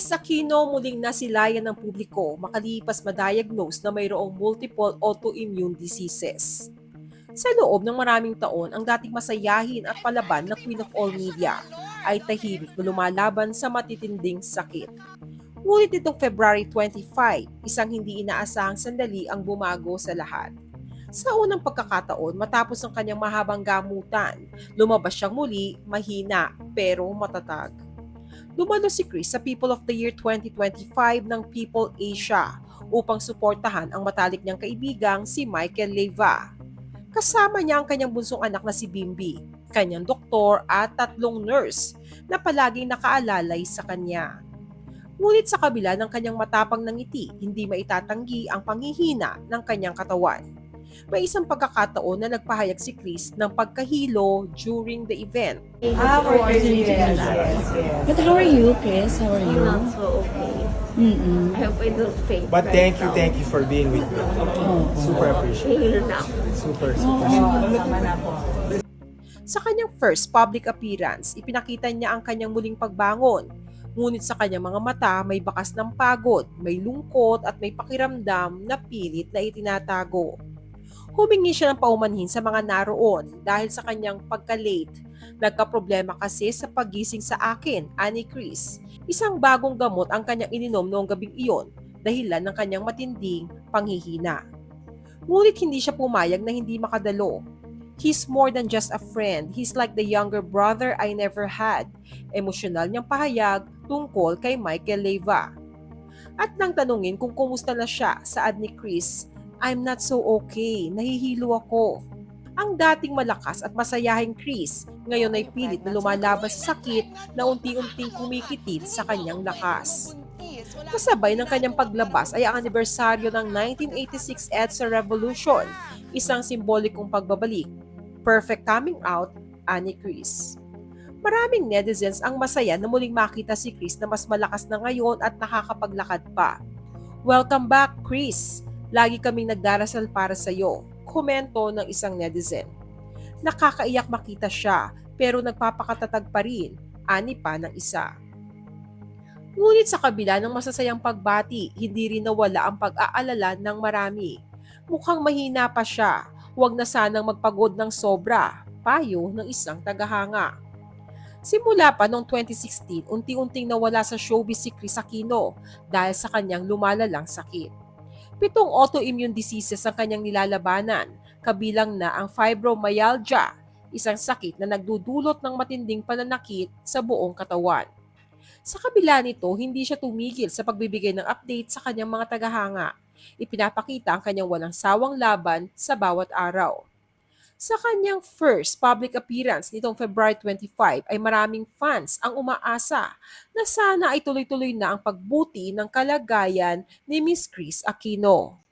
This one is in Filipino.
Chris Aquino muling nasilayan ng publiko makalipas ma-diagnose na mayroong multiple autoimmune diseases. Sa loob ng maraming taon, ang dating masayahin at palaban na Queen of All Media ay tahimik na lumalaban sa matitinding sakit. Ngunit itong February 25, isang hindi inaasahang sandali ang bumago sa lahat. Sa unang pagkakataon, matapos ang kanyang mahabang gamutan, lumabas siyang muli, mahina pero matatag. Dumalo si Chris sa People of the Year 2025 ng People Asia upang suportahan ang matalik niyang kaibigang si Michael Leyva. Kasama niya ang kanyang bunsong anak na si Bimbi, kanyang doktor at tatlong nurse na palaging nakaalalay sa kanya. Ngunit sa kabila ng kanyang matapang na ngiti, hindi maitatanggi ang panghihina ng kanyang katawan. May isang pagkakataon na nagpahayag si Chris ng pagkahilo during the event. We're doing it. Yes. But how are you, Chris? How are I'm you? not so okay. Mm-mm. I hope I don't faint. But right thank now. you for being with me. Super appreciate. Hihil na ako. Super. Sa kanyang first public appearance, ipinakita niya ang kanyang muling pagbangon. Ngunit sa kanyang mga mata, may bakas ng pagod, may lungkot at may pakiramdam na pilit na itinatago. Humingi siya ng paumanhin sa mga naroon dahil sa kanyang pagka-late. Nagkaproblema kasi sa paggising sa akin, ani Chris. Isang bagong gamot ang kanyang ininom noong gabing iyon, dahilan ng kanyang matinding panghihina. Ngunit hindi siya pumayag na hindi makadalo. He's more than just a friend. He's like the younger brother I never had. Emosyonal niyang pahayag tungkol kay Michael Leyva. At nang tanungin kung kumusta na siya, saad ni Chris, I'm not so okay, nahihilo ako. Ang dating malakas at masayahing Chris, ngayon ay pilit na lumalaban sa sakit na unti-unting kumikitid sa kanyang lakas. Kasabay ng kanyang paglabas ay ang anibersaryo ng 1986 EDSA Revolution, isang simbolikong pagbabalik. Perfect coming out, ani Chris. Maraming netizens ang masaya na muling makita si Chris na mas malakas na ngayon at nakakapaglakad pa. Welcome back, Chris! Lagi kaming nagdarasal para sa iyo, komento ng isang netizen. Nakakaiyak makita siya, pero nagpapakatatag pa rin, ani pa ng isa. Ngunit sa kabila ng masasayang pagbati, hindi rin nawala ang pag-aalala ng marami. Mukhang mahina pa siya, huwag na sanang magpagod ng sobra, payo ng isang tagahanga. Simula pa noong 2016, unti-unting nawala sa showbiz si Chris Aquino dahil sa kanyang lumalalang sakit. 7 autoimmune diseases ang kanyang nilalabanan, kabilang na ang fibromyalgia, isang sakit na nagdudulot ng matinding pananakit sa buong katawan. Sa kabila nito, hindi siya tumigil sa pagbibigay ng update sa kanyang mga tagahanga. Ipinapakita ang kanyang walang sawang laban sa bawat araw. Sa kanyang first public appearance nitong February 25 ay maraming fans ang umaasa na sana ay tuloy-tuloy na ang pagbuti ng kalagayan ni Miss Chris Aquino.